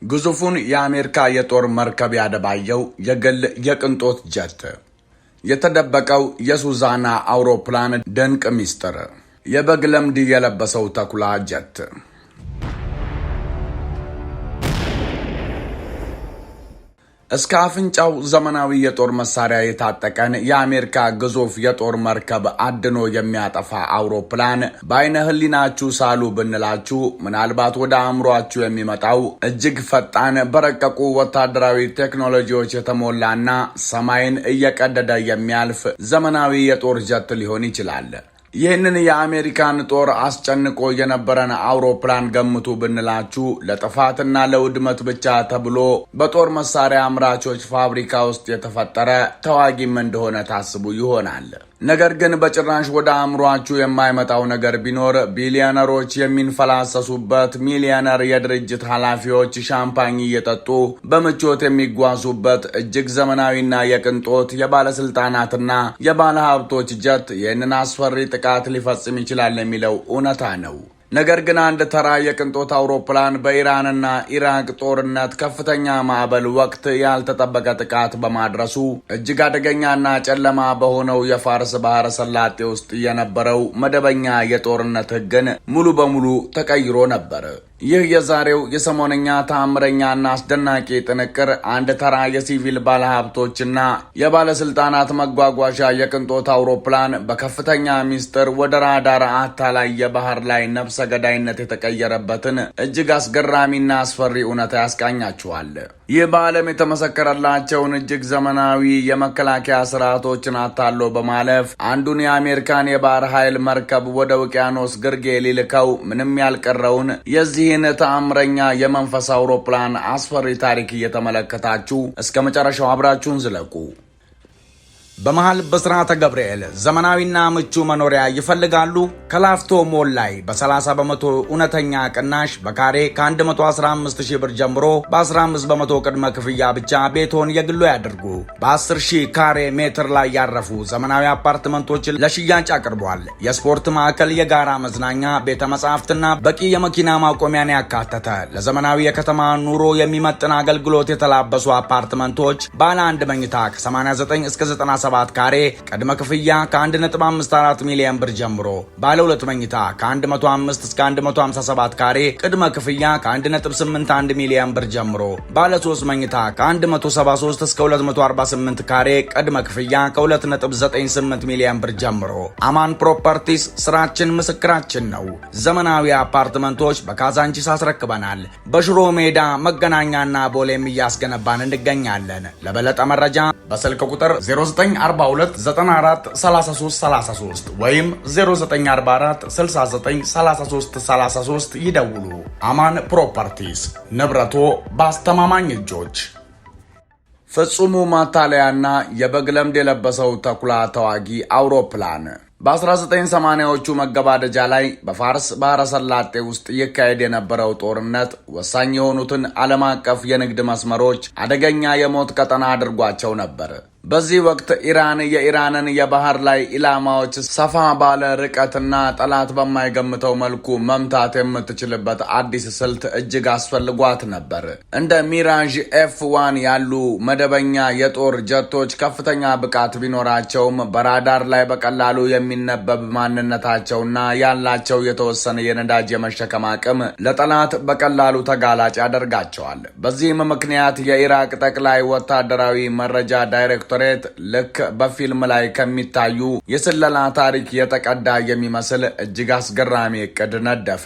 ግዙፉን የአሜሪካ የጦር መርከብ ያደባየው የግል የቅንጦት ጀት፣ የተደበቀው የሱዛና አውሮፕላን ድንቅ ሚስጥር፣ የበግ ለምድ የለበሰው ተኩላ ጀት። እስከ አፍንጫው ዘመናዊ የጦር መሳሪያ የታጠቀን የአሜሪካ ግዙፍ የጦር መርከብ አድኖ የሚያጠፋ አውሮፕላን በአይነ ህሊናችሁ ሳሉ ብንላችሁ ምናልባት ወደ አእምሯችሁ የሚመጣው እጅግ ፈጣን በረቀቁ ወታደራዊ ቴክኖሎጂዎች የተሞላና ሰማይን እየቀደደ የሚያልፍ ዘመናዊ የጦር ጀት ሊሆን ይችላል። ይህንን የአሜሪካን ጦር አስጨንቆ የነበረን አውሮፕላን ገምቱ ብንላችሁ ለጥፋትና ለውድመት ብቻ ተብሎ በጦር መሳሪያ አምራቾች ፋብሪካ ውስጥ የተፈጠረ ተዋጊም እንደሆነ ታስቡ ይሆናል። ነገር ግን በጭራሽ ወደ አእምሯችሁ የማይመጣው ነገር ቢኖር ቢሊዮነሮች የሚንፈላሰሱበት፣ ሚሊዮነር የድርጅት ኃላፊዎች ሻምፓኝ እየጠጡ በምቾት የሚጓዙበት እጅግ ዘመናዊና የቅንጦት የባለስልጣናትና የባለሀብቶች ጀት ይህንን አስፈሪ ጥቃት ሊፈጽም ይችላል የሚለው እውነታ ነው። ነገር ግን አንድ ተራ የቅንጦት አውሮፕላን በኢራንና ኢራቅ ጦርነት ከፍተኛ ማዕበል ወቅት ያልተጠበቀ ጥቃት በማድረሱ እጅግ አደገኛና ጨለማ በሆነው የፋርስ ባህረ ሰላጤ ውስጥ የነበረው መደበኛ የጦርነት ሕግን ሙሉ በሙሉ ተቀይሮ ነበር። ይህ የዛሬው የሰሞነኛ ተአምረኛና አስደናቂ ጥንቅር አንድ ተራ የሲቪል ባለሀብቶችና የባለስልጣናት መጓጓዣ የቅንጦት አውሮፕላን በከፍተኛ ሚስጥር ወደ ራዳር አታላይ የባህር ላይ ነፍሰ ገዳይነት የተቀየረበትን እጅግ አስገራሚና አስፈሪ እውነታ ያስቃኛችኋል። ይህ በዓለም የተመሰከረላቸውን እጅግ ዘመናዊ የመከላከያ ስርዓቶችን አታሎ በማለፍ አንዱን የአሜሪካን የባህር ኃይል መርከብ ወደ ውቅያኖስ ግርጌ ሊልከው ምንም ያልቀረውን የዚህን ተአምረኛ የመንፈስ አውሮፕላን አስፈሪ ታሪክ እየተመለከታችሁ እስከ መጨረሻው አብራችሁን ዝለቁ። በመሃል በስራተ ገብርኤል ዘመናዊና ምቹ መኖሪያ ይፈልጋሉ? ከላፍቶ ሞል ላይ በ30 በመቶ እውነተኛ ቅናሽ በካሬ ከ115,000 ብር ጀምሮ በ15 በመቶ ቅድመ ክፍያ ብቻ ቤቶን የግሎ ያድርጉ። በ10,000 ካሬ ሜትር ላይ ያረፉ ዘመናዊ አፓርትመንቶችን ለሽያጭ አቅርቧል። የስፖርት ማዕከል፣ የጋራ መዝናኛ፣ ቤተ መጻሕፍትና በቂ የመኪና ማቆሚያን ያካተተ ለዘመናዊ የከተማ ኑሮ የሚመጥን አገልግሎት የተላበሱ አፓርትመንቶች ባለ አንድ መኝታ ከ89 እስከ 97 ካሬ ቅድመ ክፍያ ከ1.54 ሚሊዮን ብር ጀምሮ፣ ባለ 2 መኝታ ከ105 እስከ 157 ካሬ ቅድመ ክፍያ ከ1.81 ሚሊዮን ብር ጀምሮ፣ ባለ 3 መኝታ ከ173 እስከ 248 ካሬ ቅድመ ክፍያ ከ2.98 ሚሊዮን ብር ጀምሮ። አማን ፕሮፐርቲስ ስራችን ምስክራችን ነው። ዘመናዊ አፓርትመንቶች በካዛንቺስ አስረክበናል። በሽሮ ሜዳ፣ መገናኛና ቦሌም እያስገነባን እንገኛለን። ለበለጠ መረጃ በስልክ ቁጥር 0942943333 ወይም 0944693333 ይደውሉ። አማን ፕሮፐርቲስ፣ ንብረቶ በአስተማማኝ እጆች። ፍጹሙ ማታለያና የበግ ለምድ የለበሰው ተኩላ ተዋጊ አውሮፕላን በ1980ዎቹ መገባደጃ ላይ በፋርስ ባህረ ሰላጤ ውስጥ ይካሄድ የነበረው ጦርነት ወሳኝ የሆኑትን ዓለም አቀፍ የንግድ መስመሮች አደገኛ የሞት ቀጠና አድርጓቸው ነበር። በዚህ ወቅት ኢራን የኢራንን የባህር ላይ ኢላማዎች ሰፋ ባለ ርቀትና ጠላት በማይገምተው መልኩ መምታት የምትችልበት አዲስ ስልት እጅግ አስፈልጓት ነበር። እንደ ሚራዥ ኤፍ1 ያሉ መደበኛ የጦር ጀቶች ከፍተኛ ብቃት ቢኖራቸውም በራዳር ላይ በቀላሉ የሚነበብ ማንነታቸውና ያላቸው የተወሰነ የነዳጅ የመሸከም አቅም ለጠላት በቀላሉ ተጋላጭ ያደርጋቸዋል። በዚህም ምክንያት የኢራቅ ጠቅላይ ወታደራዊ መረጃ ዳይሬክተር ልክ በፊልም ላይ ከሚታዩ የስለላ ታሪክ የተቀዳ የሚመስል እጅግ አስገራሚ እቅድ ነደፈ።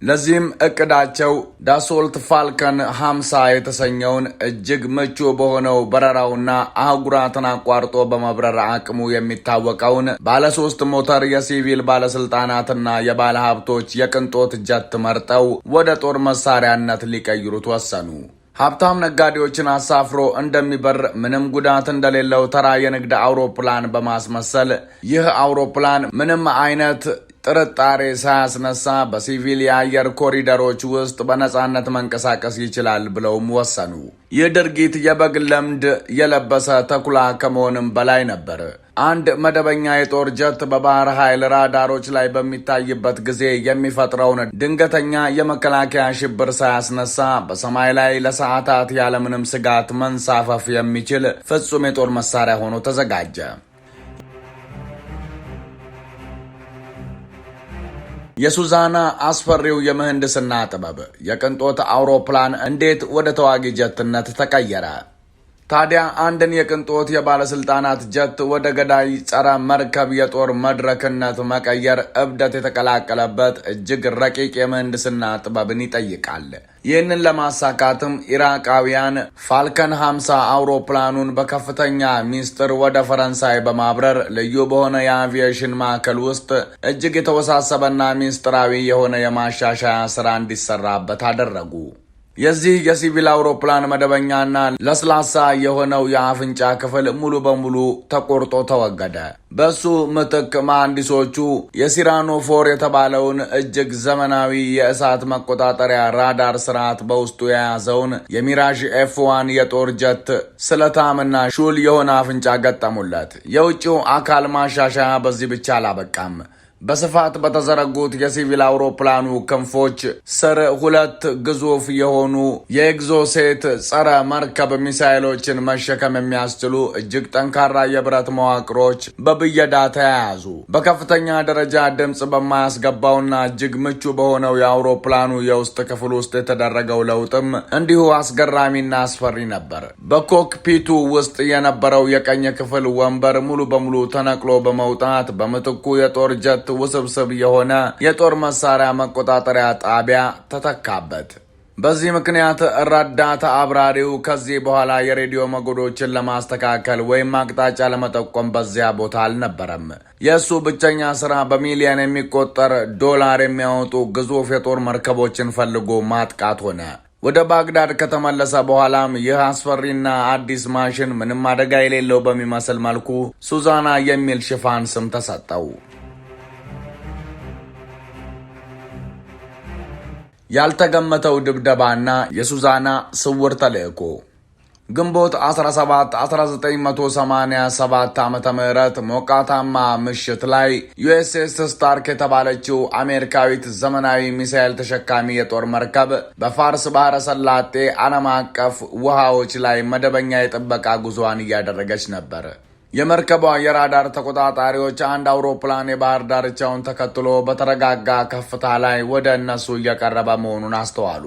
ለዚህም እቅዳቸው ዳሶልት ፋልከን 50 የተሰኘውን እጅግ ምቹ በሆነው በረራውና አህጉራትን አቋርጦ በመብረር አቅሙ የሚታወቀውን ባለ 3 ሞተር የሲቪል ባለስልጣናትና የባለ ሀብቶች የቅንጦት ጀት መርጠው ወደ ጦር መሳሪያነት ሊቀይሩት ወሰኑ። ሀብታም ነጋዴዎችን አሳፍሮ እንደሚበር ምንም ጉዳት እንደሌለው ተራ የንግድ አውሮፕላን በማስመሰል ይህ አውሮፕላን ምንም አይነት ጥርጣሬ ሳያስነሳ በሲቪል የአየር ኮሪደሮች ውስጥ በነጻነት መንቀሳቀስ ይችላል ብለውም ወሰኑ። ይህ ድርጊት የበግ ለምድ የለበሰ ተኩላ ከመሆንም በላይ ነበር። አንድ መደበኛ የጦር ጀት በባህር ኃይል ራዳሮች ላይ በሚታይበት ጊዜ የሚፈጥረውን ድንገተኛ የመከላከያ ሽብር ሳያስነሳ በሰማይ ላይ ለሰዓታት ያለምንም ስጋት መንሳፈፍ የሚችል ፍጹም የጦር መሳሪያ ሆኖ ተዘጋጀ። የሱዛና አስፈሪው የምህንድስና ጥበብ የቅንጦት አውሮፕላን እንዴት ወደ ተዋጊ ጀትነት ተቀየረ? ታዲያ አንድን የቅንጦት የባለስልጣናት ጀት ወደ ገዳይ ጸረ መርከብ የጦር መድረክነት መቀየር እብደት የተቀላቀለበት እጅግ ረቂቅ የምህንድስና ጥበብን ይጠይቃል። ይህንን ለማሳካትም ኢራቃውያን ፋልከን 50 አውሮፕላኑን በከፍተኛ ሚስጥር ወደ ፈረንሳይ በማብረር ልዩ በሆነ የአቪዬሽን ማዕከል ውስጥ እጅግ የተወሳሰበና ሚስጥራዊ የሆነ የማሻሻያ ስራ እንዲሰራበት አደረጉ። የዚህ የሲቪል አውሮፕላን መደበኛና ለስላሳ የሆነው የአፍንጫ ክፍል ሙሉ በሙሉ ተቆርጦ ተወገደ። በሱ ምትክ መሐንዲሶቹ የሲራኖ 4 የተባለውን እጅግ ዘመናዊ የእሳት መቆጣጠሪያ ራዳር ስርዓት በውስጡ የያዘውን የሚራዥ ኤፍ1 የጦር ጀት ስለታምና ሹል የሆነ አፍንጫ ገጠሙለት። የውጭው አካል ማሻሻያ በዚህ ብቻ አላበቃም። በስፋት በተዘረጉት የሲቪል አውሮፕላኑ ክንፎች ስር 2 ግዙፍ የሆኑ የኤግዞሴት ጸረ መርከብ ሚሳይሎችን መሸከም የሚያስችሉ እጅግ ጠንካራ የብረት መዋቅሮች በብየዳ ተያያዙ። በከፍተኛ ደረጃ ድምፅ በማያስገባውና እጅግ ምቹ በሆነው የአውሮፕላኑ የውስጥ ክፍል ውስጥ የተደረገው ለውጥም እንዲሁ አስገራሚና አስፈሪ ነበር። በኮክፒቱ ውስጥ የነበረው የቀኝ ክፍል ወንበር ሙሉ በሙሉ ተነቅሎ በመውጣት በምትኩ የጦር ጀት ውስብስብ የሆነ የጦር መሳሪያ መቆጣጠሪያ ጣቢያ ተተካበት። በዚህ ምክንያት ረዳት አብራሪው ከዚህ በኋላ የሬዲዮ ሞገዶችን ለማስተካከል ወይም አቅጣጫ ለመጠቆም በዚያ ቦታ አልነበረም። የእሱ ብቸኛ ስራ በሚሊዮን የሚቆጠር ዶላር የሚያወጡ ግዙፍ የጦር መርከቦችን ፈልጎ ማጥቃት ሆነ። ወደ ባግዳድ ከተመለሰ በኋላም ይህ አስፈሪና አዲስ ማሽን ምንም አደጋ የሌለው በሚመስል መልኩ ሱዛና የሚል ሽፋን ስም ተሰጠው። ያልተገመተው ድብደባና የሱዛና ስውር ተልእኮ ግንቦት 17 1987 ዓመተ ምህረት ሞቃታማ ምሽት ላይ ዩኤስኤስ ስታርክ የተባለችው አሜሪካዊት ዘመናዊ ሚሳኤል ተሸካሚ የጦር መርከብ በፋርስ ባህረ ሰላጤ ዓለም አቀፍ ውሃዎች ላይ መደበኛ የጥበቃ ጉዞዋን እያደረገች ነበር። የመርከቧ የራዳር ተቆጣጣሪዎች አንድ አውሮፕላን የባህር ዳርቻውን ተከትሎ በተረጋጋ ከፍታ ላይ ወደ እነሱ እየቀረበ መሆኑን አስተዋሉ።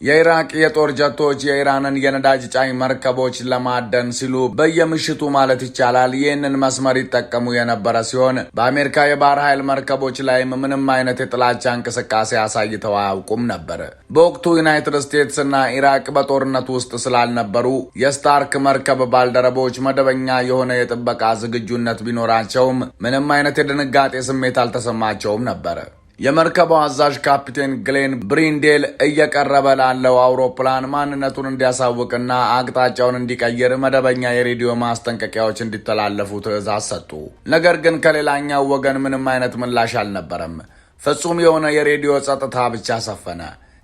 የኢራቅ የጦር ጀቶች የኢራንን የነዳጅ ጫኝ መርከቦች ለማደን ሲሉ በየምሽቱ ማለት ይቻላል ይህንን መስመር ይጠቀሙ የነበረ ሲሆን በአሜሪካ የባህር ኃይል መርከቦች ላይም ምንም አይነት የጥላቻ እንቅስቃሴ አሳይተው አያውቁም ነበር። በወቅቱ ዩናይትድ ስቴትስ እና ኢራቅ በጦርነት ውስጥ ስላልነበሩ የስታርክ መርከብ ባልደረቦች መደበኛ የሆነ የጥበቃ ዝግጁነት ቢኖራቸውም ምንም አይነት የድንጋጤ ስሜት አልተሰማቸውም ነበር። የመርከቧ አዛዥ ካፒቴን ግሌን ብሪንዴል እየቀረበ ላለው አውሮፕላን ማንነቱን እንዲያሳውቅና አቅጣጫውን እንዲቀይር መደበኛ የሬዲዮ ማስጠንቀቂያዎች እንዲተላለፉ ትዕዛዝ ሰጡ። ነገር ግን ከሌላኛው ወገን ምንም አይነት ምላሽ አልነበረም። ፍጹም የሆነ የሬዲዮ ጸጥታ ብቻ ሰፈነ።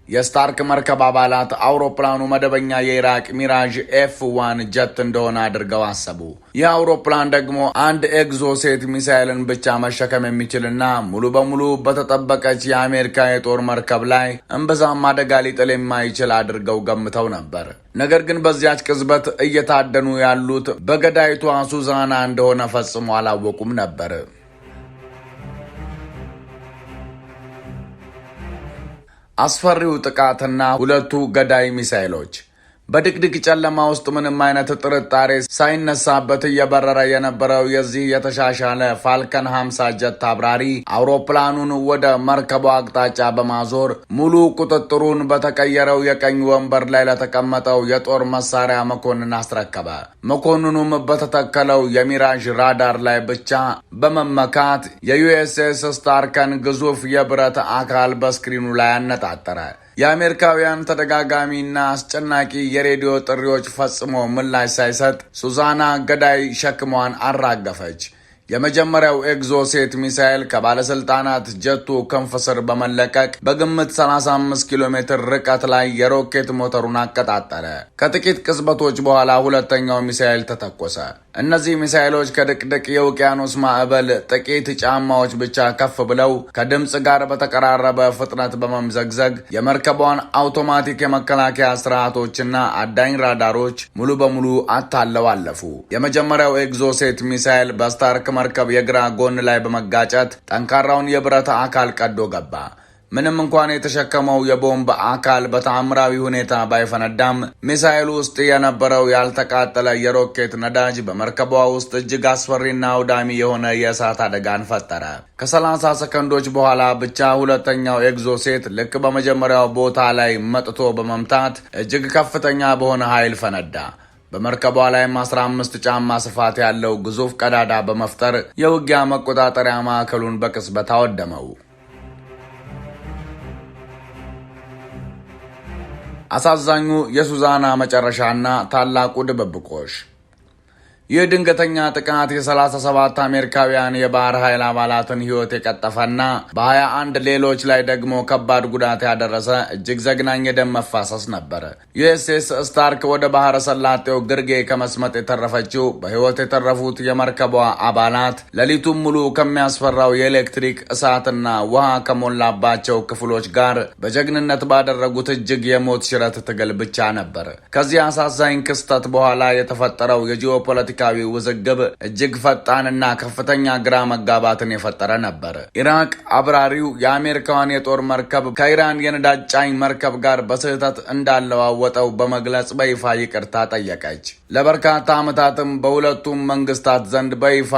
የስታርክ መርከብ አባላት አውሮፕላኑ መደበኛ የኢራቅ ሚራዥ ኤፍ1 ጀት እንደሆነ አድርገው አሰቡ። ይህ አውሮፕላን ደግሞ አንድ ኤግዞሴት ሚሳይልን ብቻ መሸከም የሚችልና ሙሉ በሙሉ በተጠበቀች የአሜሪካ የጦር መርከብ ላይ እምብዛም አደጋ ሊጥል የማይችል አድርገው ገምተው ነበር። ነገር ግን በዚያች ቅጽበት እየታደኑ ያሉት በገዳይቷ ሱዛና እንደሆነ ፈጽሞ አላወቁም ነበር። አስፈሪው ጥቃትና 2 ገዳይ ሚሳኤሎች በድቅድቅ ጨለማ ውስጥ ምንም አይነት ጥርጣሬ ሳይነሳበት እየበረረ የነበረው የዚህ የተሻሻለ ፋልከን 50 ጀት አብራሪ አውሮፕላኑን ወደ መርከቧ አቅጣጫ በማዞር ሙሉ ቁጥጥሩን በተቀየረው የቀኝ ወንበር ላይ ለተቀመጠው የጦር መሳሪያ መኮንን አስረከበ። መኮንኑም በተተከለው የሚራዥ ራዳር ላይ ብቻ በመመካት የዩኤስኤስ ስታርከን ግዙፍ የብረት አካል በስክሪኑ ላይ አነጣጠረ። የአሜሪካውያን ተደጋጋሚና አስጨናቂ የሬዲዮ ጥሪዎች ፈጽሞ ምላሽ ሳይሰጥ ሱዛና ገዳይ ሸክሟን አራገፈች። የመጀመሪያው ኤግዞሴት ሚሳኤል ከባለስልጣናት ጀቱ ክንፍ ስር በመለቀቅ በግምት 35 ኪሎ ሜትር ርቀት ላይ የሮኬት ሞተሩን አቀጣጠለ። ከጥቂት ቅጽበቶች በኋላ ሁለተኛው ሚሳኤል ተተኮሰ። እነዚህ ሚሳኤሎች ከድቅድቅ የውቅያኖስ ማዕበል ጥቂት ጫማዎች ብቻ ከፍ ብለው ከድምፅ ጋር በተቀራረበ ፍጥነት በመምዘግዘግ የመርከቧን አውቶማቲክ የመከላከያ ስርዓቶችና አዳኝ ራዳሮች ሙሉ በሙሉ አታለው አለፉ። የመጀመሪያው ኤግዞሴት ሚሳኤል በስታርክ መርከብ የግራ ጎን ላይ በመጋጨት ጠንካራውን የብረት አካል ቀዶ ገባ። ምንም እንኳን የተሸከመው የቦምብ አካል በተአምራዊ ሁኔታ ባይፈነዳም ሚሳኤሉ ውስጥ የነበረው ያልተቃጠለ የሮኬት ነዳጅ በመርከቧ ውስጥ እጅግ አስፈሪና አውዳሚ የሆነ የእሳት አደጋን ፈጠረ። ከ30 ሰከንዶች በኋላ ብቻ ሁለተኛው ኤግዞሴት ልክ በመጀመሪያው ቦታ ላይ መጥቶ በመምታት እጅግ ከፍተኛ በሆነ ኃይል ፈነዳ። በመርከቧ ላይም 15 ጫማ ስፋት ያለው ግዙፍ ቀዳዳ በመፍጠር የውጊያ መቆጣጠሪያ ማዕከሉን በቅጽበት አወደመው። አሳዛኙ የሱዛና መጨረሻና ታላቁ ድብብቆሽ። ይህ ድንገተኛ ጥቃት የ37 አሜሪካውያን የባህር ኃይል አባላትን ሕይወት የቀጠፈና በ21 ሌሎች ላይ ደግሞ ከባድ ጉዳት ያደረሰ እጅግ ዘግናኝ የደም መፋሰስ ነበር። ዩኤስኤስ ስታርክ ወደ ባህረ ሰላጤው ግርጌ ከመስመጥ የተረፈችው በሕይወት የተረፉት የመርከቧ አባላት ሌሊቱን ሙሉ ከሚያስፈራው የኤሌክትሪክ እሳትና ውሃ ከሞላባቸው ክፍሎች ጋር በጀግንነት ባደረጉት እጅግ የሞት ሽረት ትግል ብቻ ነበር። ከዚህ አሳዛኝ ክስተት በኋላ የተፈጠረው የጂኦፖለቲካ ውዝግብ እጅግ ፈጣንና ከፍተኛ ግራ መጋባትን የፈጠረ ነበር። ኢራቅ አብራሪው የአሜሪካዋን የጦር መርከብ ከኢራን የነዳጅ ጫኝ መርከብ ጋር በስህተት እንዳለዋወጠው በመግለጽ በይፋ ይቅርታ ጠየቀች። ለበርካታ ዓመታትም በሁለቱም መንግስታት ዘንድ በይፋ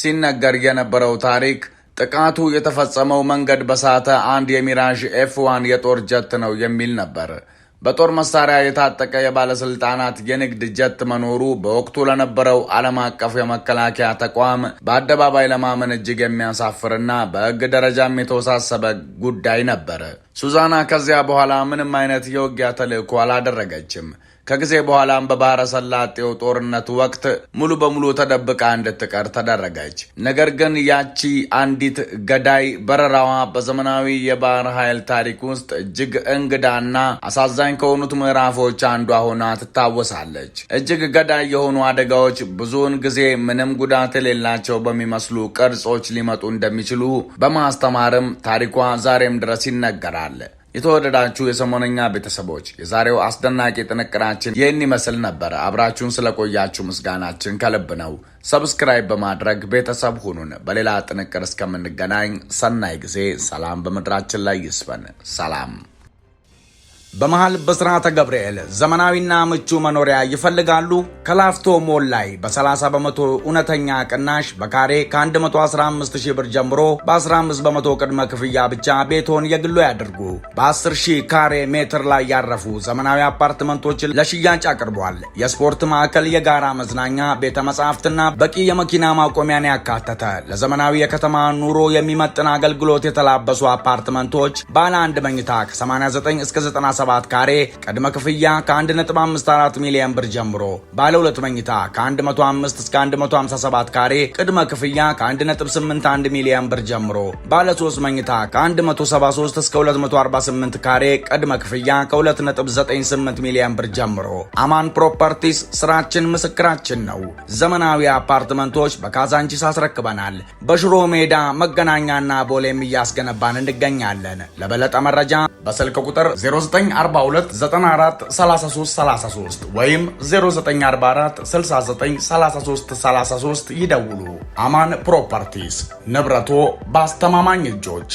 ሲነገር የነበረው ታሪክ ጥቃቱ የተፈጸመው መንገድ በሳተ አንድ የሚራዥ ኤፍ1 የጦር ጀት ነው የሚል ነበር። በጦር መሳሪያ የታጠቀ የባለስልጣናት የንግድ ጀት መኖሩ በወቅቱ ለነበረው ዓለም አቀፍ የመከላከያ ተቋም በአደባባይ ለማመን እጅግ የሚያሳፍርና በሕግ ደረጃም የተወሳሰበ ጉዳይ ነበር። ሱዛና ከዚያ በኋላ ምንም አይነት የውጊያ ተልዕኮ አላደረገችም። ከጊዜ በኋላም በባህረ ሰላጤው ጦርነት ወቅት ሙሉ በሙሉ ተደብቃ እንድትቀር ተደረገች። ነገር ግን ያቺ አንዲት ገዳይ በረራዋ በዘመናዊ የባህር ኃይል ታሪክ ውስጥ እጅግ እንግዳና አሳዛኝ ከሆኑት ምዕራፎች አንዷ ሆና ትታወሳለች። እጅግ ገዳይ የሆኑ አደጋዎች ብዙውን ጊዜ ምንም ጉዳት የሌላቸው በሚመስሉ ቅርጾች ሊመጡ እንደሚችሉ በማስተማርም ታሪኳ ዛሬም ድረስ ይነገራል። የተወደዳችሁ የሰሞነኛ ቤተሰቦች የዛሬው አስደናቂ ጥንቅራችን ይህን ይመስል ነበር። አብራችሁን ስለቆያችሁ ምስጋናችን ከልብ ነው። ሰብስክራይብ በማድረግ ቤተሰብ ሁኑን። በሌላ ጥንቅር እስከምንገናኝ ሰናይ ጊዜ። ሰላም በምድራችን ላይ ይስፈን። ሰላም። በመሃል በስራተ ገብርኤል ዘመናዊና ምቹ መኖሪያ ይፈልጋሉ? ከላፍቶ ሞል ላይ በ30 በመቶ እውነተኛ ቅናሽ በካሬ ከ115,000 ብር ጀምሮ በ15 በመቶ ቅድመ ክፍያ ብቻ ቤቶን የግሎ ያድርጉ። በ10,000 ካሬ ሜትር ላይ ያረፉ ዘመናዊ አፓርትመንቶችን ለሽያጭ አቅርቧል። የስፖርት ማዕከል፣ የጋራ መዝናኛ፣ ቤተ መጻሕፍትና በቂ የመኪና ማቆሚያን ያካተተ ለዘመናዊ የከተማ ኑሮ የሚመጥን አገልግሎት የተላበሱ አፓርትመንቶች ባለ አንድ መኝታ ከ89 እስከ 97 ካሬ ቅድመ ክፍያ ከ1.54 ሚሊዮን ብር ጀምሮ፣ ባለ 2 መኝታ ከ105 እስከ 157 ካሬ ቅድመ ክፍያ ከ1.81 ሚሊዮን ብር ጀምሮ፣ ባለ 3 መኝታ ከ173 እስከ 248 ካሬ ቅድመ ክፍያ ከ2.98 ሚሊዮን ብር ጀምሮ። አማን ፕሮፐርቲስ ስራችን ምስክራችን ነው። ዘመናዊ አፓርትመንቶች በካዛንቺስ አስረክበናል። በሽሮ ሜዳ፣ መገናኛና ቦሌም እያስገነባን እንገኛለን። ለበለጠ መረጃ በስልክ ቁጥር 0942943333 ወይም 0944693333 ይደውሉ። አማን ፕሮፐርቲስ፣ ንብረቶ በአስተማማኝ እጆች።